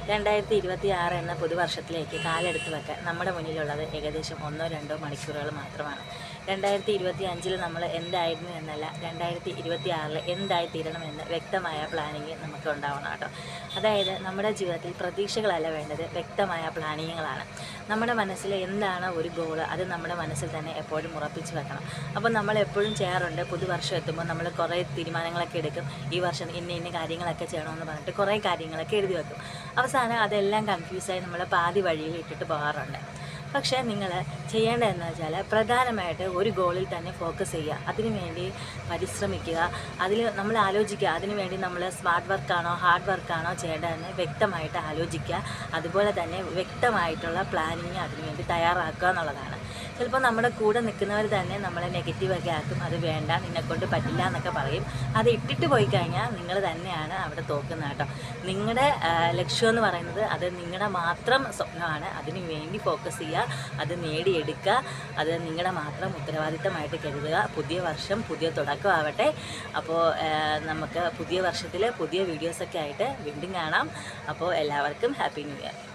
2026 എന്ന പുതുവർഷത്തിലേക്ക് കാലെടുത്ത് വെക്കാൻ നമ്മുടെ മുന്നിലുള്ളത് ഏകദേശം 1-2 മണിക്കൂറുകൾ മാത്രമാണ്. 2025 നമ്മൾ എന്തായിരുന്നു എന്നല്ല, 2026 എന്തായിത്തീരണമെന്ന് വ്യക്തമായ പ്ലാനിങ് നമുക്ക് ഉണ്ടാവണം കേട്ടോ. അതായത് നമ്മുടെ ജീവിതത്തിൽ പ്രതീക്ഷകളല്ല വേണ്ടത്, വ്യക്തമായ പ്ലാനിങ്ങുകളാണ്. നമ്മുടെ മനസ്സിൽ എന്താണ് ഒരു ഗോള്, അത് നമ്മുടെ മനസ്സിൽ തന്നെ എപ്പോഴും ഉറപ്പിച്ച് വെക്കണം. അപ്പോൾ നമ്മൾ എപ്പോഴും ചെയ്യാറുണ്ട്, പുതുവർഷം എത്തുമ്പോൾ നമ്മൾ കുറേ തീരുമാനങ്ങളൊക്കെ എടുക്കും. ഈ വർഷം ഇന്ന കാര്യങ്ങളൊക്കെ ചെയ്യണമെന്ന് പറഞ്ഞിട്ട് കുറേ കാര്യങ്ങളൊക്കെ എഴുതി വെക്കും. അവസാനം അതെല്ലാം കൺഫ്യൂസായി നമ്മൾ പാതി വഴിയിൽ ഇട്ടിട്ട് പോകാറുണ്ട്. പക്ഷേ നിങ്ങൾ ചെയ്യേണ്ടതെന്ന് വെച്ചാൽ പ്രധാനമായിട്ട് ഒരു ഗോളിൽ തന്നെ ഫോക്കസ് ചെയ്യുക, അതിനു വേണ്ടി പരിശ്രമിക്കുക, അതിൽ നമ്മൾ ആലോചിക്കുക, അതിനു വേണ്ടി നമ്മൾ സ്മാർട്ട് വർക്കാണോ ഹാർഡ് വർക്കാണോ ചെയ്യേണ്ടതെന്ന് വ്യക്തമായിട്ട് ആലോചിക്കുക. അതുപോലെ തന്നെ വ്യക്തമായിട്ടുള്ള പ്ലാനിങ് അതിനുവേണ്ടി തയ്യാറാക്കുക എന്നുള്ളതാണ്. ചിലപ്പോൾ നമ്മുടെ കൂടെ നിൽക്കുന്നവർ തന്നെ നമ്മളെ നെഗറ്റീവൊക്കെ ആക്കും, അത് വേണ്ട, നിന്നെക്കൊണ്ട് പറ്റില്ല എന്നൊക്കെ പറയും. അത് ഇട്ടിട്ട് പോയി കഴിഞ്ഞാൽ നിങ്ങൾ തന്നെയാണ് അവിടെ തോക്കുന്നത് കേട്ടോ. നിങ്ങളുടെ ലക്ഷ്യം എന്ന് പറയുന്നത് അത് നിങ്ങളുടെ മാത്രം സ്വപ്നമാണ്. അതിനു വേണ്ടി ഫോക്കസ് ചെയ്യുക, അത് നേടിയെടുക്കുക, അത് നിങ്ങളുടെ മാത്രം ഉത്തരവാദിത്തമായിട്ട് കരുതുക. പുതിയ വർഷം പുതിയ തുടക്കമാവട്ടെ. അപ്പോൾ നമുക്ക് പുതിയ വർഷത്തിൽ പുതിയ വീഡിയോസൊക്കെ ആയിട്ട് വീണ്ടും കാണാം. അപ്പോൾ എല്ലാവർക്കും ഹാപ്പി ന്യൂ ഇയർ.